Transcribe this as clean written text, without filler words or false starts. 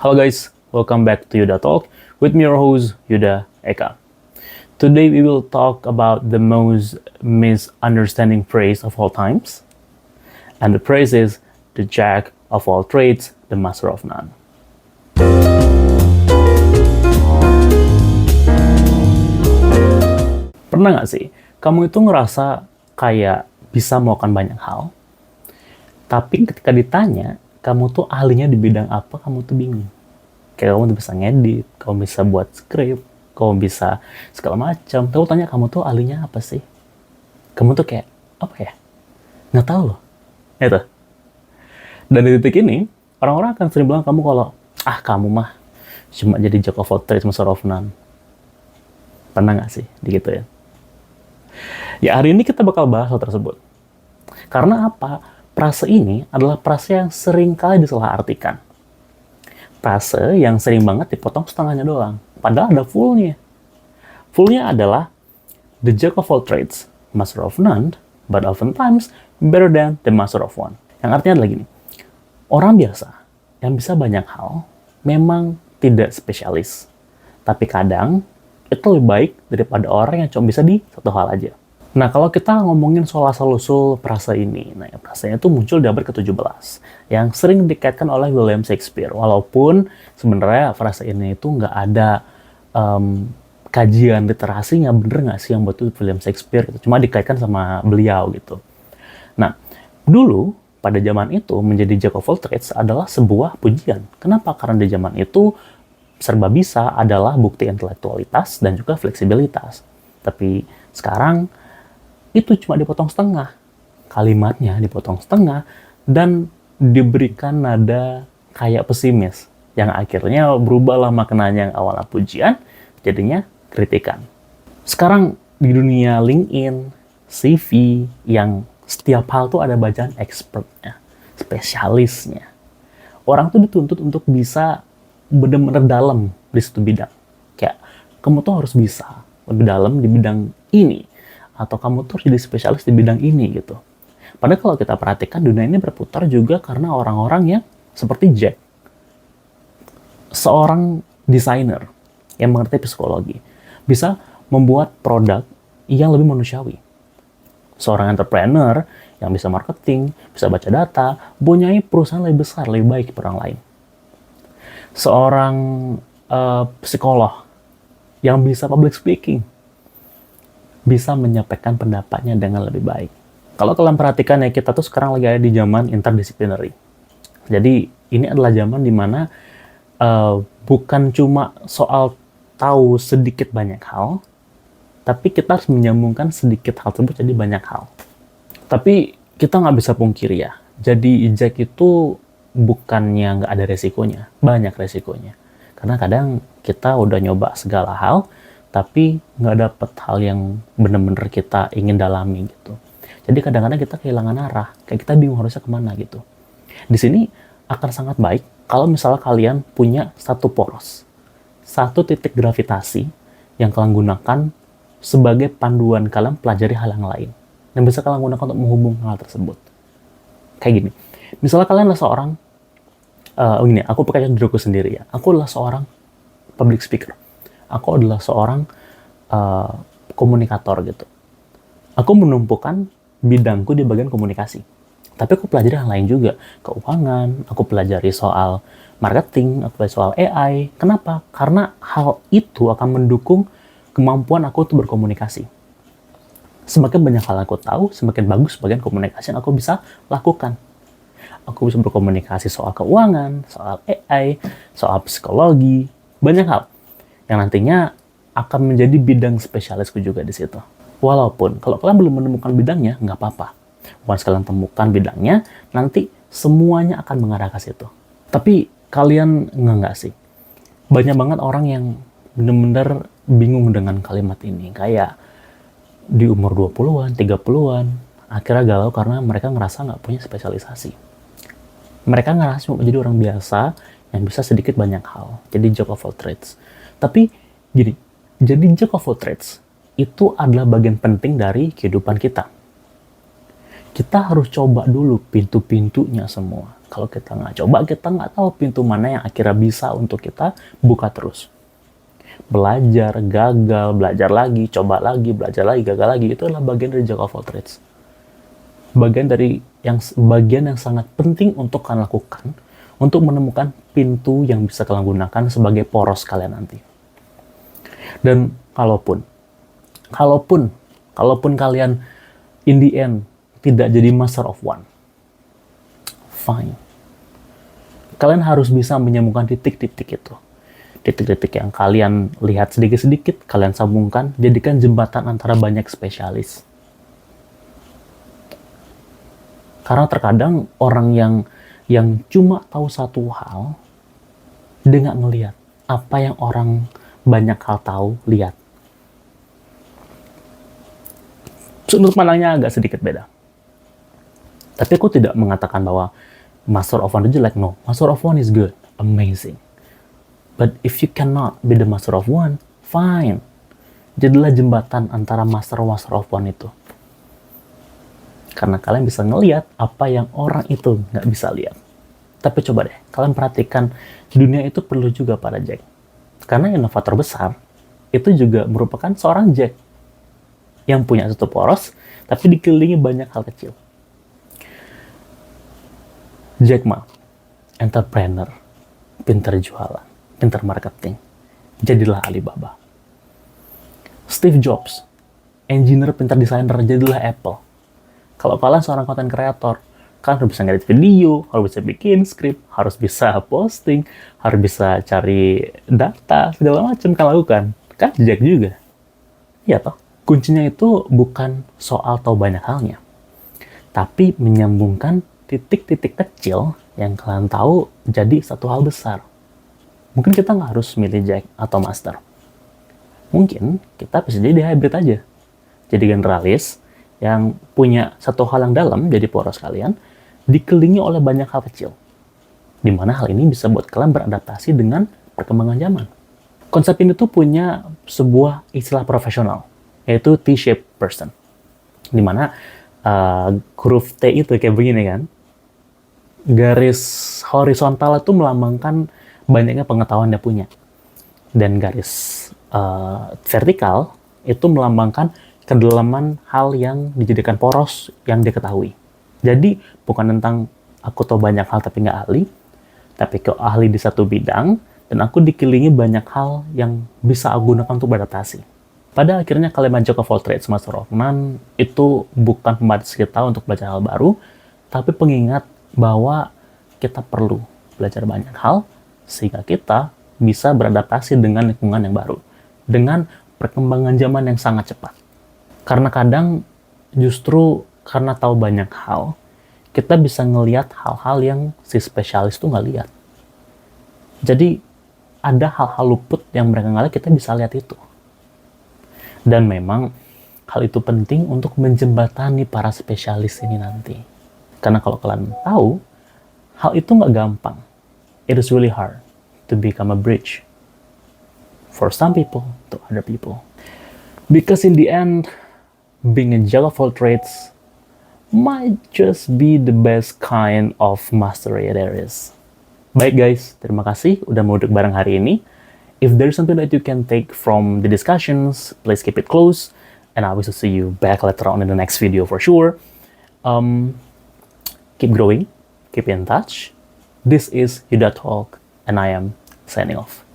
Hello guys, welcome back to Yuda Talk with me your host Yuda Eka. Today we will talk about the most misunderstanding phrase of all times, and the phrase is the jack of all trades, the master of none. Pernah nggak sih, kamu itu ngerasa kayak bisa melakukan banyak hal, tapi ketika ditanya, kamu tuh ahlinya di bidang apa, kamu tuh bingung. Kayak kamu tuh bisa ngedit, kamu bisa buat skrip, kamu bisa segala macam. Tapi tanya kamu tuh ahlinya apa sih? Kamu tuh kayak, apa ya? Nggak tahu loh. Itu. Dan di titik ini, orang-orang akan sering bilang kamu kalau, kamu mah cuma jadi jack of all trades, master of none. Pernah nggak sih digituin? Ya hari ini kita bakal bahas hal tersebut. Karena apa? Frase ini adalah frase yang sering kali disalahartikan. Frase yang sering banget dipotong setengahnya doang. Padahal ada fullnya. Fullnya adalah the jack of all trades, master of none, but oftentimes better than the master of one. Yang artinya adalah gini. Orang biasa yang bisa banyak hal memang tidak spesialis. Tapi kadang itu lebih baik daripada orang yang cuma bisa di satu hal aja. Nah, kalau kita ngomongin soal asal-usul frase ini, nah frasenya itu muncul di abad ke-17, yang sering dikaitkan oleh William Shakespeare. Walaupun sebenarnya frase ini itu nggak ada kajian literasinya, bener nggak sih yang buat William Shakespeare, gitu. Cuma dikaitkan sama beliau gitu. Nah, dulu pada zaman itu menjadi jack of all trades adalah sebuah pujian. Kenapa? Karena di zaman itu serba bisa adalah bukti intelektualitas dan juga fleksibilitas. Tapi sekarang itu cuma dipotong setengah. Kalimatnya dipotong setengah dan diberikan nada kayak pesimis. Yang akhirnya berubahlah maknanya yang awalnya pujian, jadinya kritikan. Sekarang di dunia LinkedIn, CV, yang setiap hal tuh ada bacaan expertnya, spesialisnya. Orang tuh dituntut untuk bisa benar-benar dalam di satu bidang. Kayak, kamu tuh harus bisa lebih dalam di bidang ini. Atau kamu tuh jadi spesialis di bidang ini gitu. Padahal kalau kita perhatikan dunia ini berputar juga karena orang-orang yang seperti Jack. Seorang desainer yang mengerti psikologi bisa membuat produk yang lebih manusiawi. Seorang entrepreneur yang bisa marketing, bisa baca data, punya perusahaan lebih besar, lebih baik daripada orang lain. Seorang psikolog yang bisa public speaking, bisa menyampaikan pendapatnya dengan lebih baik. Kalau kalian perhatikan ya, kita tuh sekarang lagi ada di zaman interdisciplinary. Jadi ini adalah zaman dimana bukan cuma soal tahu sedikit banyak hal, tapi kita harus menyambungkan sedikit hal tersebut jadi banyak hal. Tapi kita nggak bisa pungkiri ya, jadi Jack itu bukannya nggak ada resikonya, banyak resikonya. Karena kadang kita udah nyoba segala hal, tapi nggak dapet hal yang bener-bener kita ingin dalami gitu. Jadi kadang-kadang kita kehilangan arah, kayak kita bingung harusnya kemana gitu. Di sini akan sangat baik kalau misalnya kalian punya satu poros, satu titik gravitasi yang kalian gunakan sebagai panduan kalian pelajari hal yang lain. Dan bisa kalian gunakan untuk menghubungkan hal tersebut. Kayak gini, misalnya kalian adalah seorang, aku pakai diriku sendiri ya, aku adalah seorang public speaker. Aku adalah seorang komunikator gitu. Aku menumpukan bidangku di bagian komunikasi. Tapi aku pelajari yang lain juga. Keuangan, aku pelajari soal marketing, aku pelajari soal AI. Kenapa? Karena hal itu akan mendukung kemampuan aku untuk berkomunikasi. Semakin banyak hal yang aku tahu, semakin bagus bagian komunikasi yang aku bisa lakukan. Aku bisa berkomunikasi soal keuangan, soal AI, soal psikologi, banyak hal yang nantinya akan menjadi bidang spesialisku juga di situ. Walaupun kalau kalian belum menemukan bidangnya, nggak apa-apa. Once kalian temukan bidangnya, nanti semuanya akan mengarah ke situ. Tapi kalian nggak sih? Banyak banget orang yang benar-benar bingung dengan kalimat ini. Kayak di umur 20-an, 30-an, akhirnya galau karena mereka ngerasa nggak punya spesialisasi. Mereka ngerasa cuma jadi orang biasa yang bisa sedikit banyak hal. Jadi jack of all trades. Tapi gini, jadi jack of all trades itu adalah bagian penting dari kehidupan kita. Kita harus coba dulu pintu-pintunya semua. Kalau kita nggak coba, kita nggak tahu pintu mana yang akhirnya bisa untuk kita buka terus. Belajar, gagal, belajar lagi, coba lagi, belajar lagi, gagal lagi, itu adalah bagian dari jack of all trades. Bagian yang sangat penting untuk kalian lakukan untuk menemukan pintu yang bisa kalian gunakan sebagai poros kalian nanti. Dan kalaupun kalian in the end tidak jadi master of one, fine. Kalian harus bisa menyambungkan titik-titik itu. Titik-titik yang kalian lihat sedikit-sedikit, kalian sambungkan, jadikan jembatan antara banyak spesialis. Karena terkadang orang yang cuma tahu satu hal, dia nggak ngelihat apa yang orang banyak hal tahu, lihat. Sudut pandangnya agak sedikit beda. Tapi aku tidak mengatakan bahwa Master of One itu jelek, no. Master of One is good, amazing. But if you cannot be the Master of One, fine. Jadilah jembatan antara Master of One itu. Karena kalian bisa ngelihat apa yang orang itu nggak bisa lihat. Tapi coba deh, kalian perhatikan, dunia itu perlu juga para Jack. Karena inovator besar, itu juga merupakan seorang Jack. Yang punya satu poros, tapi dikelilingi banyak hal kecil. Jack Ma, entrepreneur, pintar jualan, pintar marketing, jadilah Alibaba. Steve Jobs, engineer, pintar desainer, jadilah Apple. Kalau kalian seorang content creator, kan harus bisa ngedit video, harus bisa bikin skrip, harus bisa posting, harus bisa cari data, segala macam kan lakukan. Kan Jack juga. Iya toh? Kuncinya itu bukan soal tahu banyak halnya, tapi menyambungkan titik-titik kecil yang kalian tahu jadi satu hal besar. Mungkin kita nggak harus milih Jack atau Master. Mungkin kita bisa jadi hybrid aja. Jadi generalis yang punya satu hal yang dalam, jadi poros kalian, dikelilingi oleh banyak hal kecil. Di mana hal ini bisa buat kalian beradaptasi dengan perkembangan zaman. Konsep ini tuh punya sebuah istilah profesional, yaitu T-shaped person. Di mana huruf T itu kayak begini kan. Garis horizontal itu melambangkan banyaknya pengetahuan dia punya. Dan garis vertikal itu melambangkan kedalaman hal yang dijadikan poros yang dia ketahui. Jadi bukan tentang aku tahu banyak hal tapi nggak ahli, tapi kau ahli di satu bidang, dan aku dikelilingi banyak hal yang bisa aku gunakan untuk beradaptasi. Pada akhirnya kalimat Jack of all trades, Master of none itu bukan pembatas kita untuk belajar hal baru, tapi pengingat bahwa kita perlu belajar banyak hal sehingga kita bisa beradaptasi dengan lingkungan yang baru, dengan perkembangan zaman yang sangat cepat. Karena kadang justru karena tahu banyak hal, kita bisa ngelihat hal-hal yang si spesialis tuh nggak lihat. Jadi ada hal-hal luput yang mereka nggak lihat, kita bisa lihat itu. Dan memang hal itu penting untuk menjembatani para spesialis ini nanti. Karena kalau kalian tahu, hal itu nggak gampang. It is really hard to become a bridge for some people to other people. Because in the end, being a jack of all trades might just be the best kind of mastery there is. Baik guys, terima kasih udah mau duduk bareng hari ini. If there is something that you can take from the discussions, please keep it close. And I wish to see you back later on in the next video for sure. Keep growing, keep in touch. This is Yuda Talk, and I am signing off.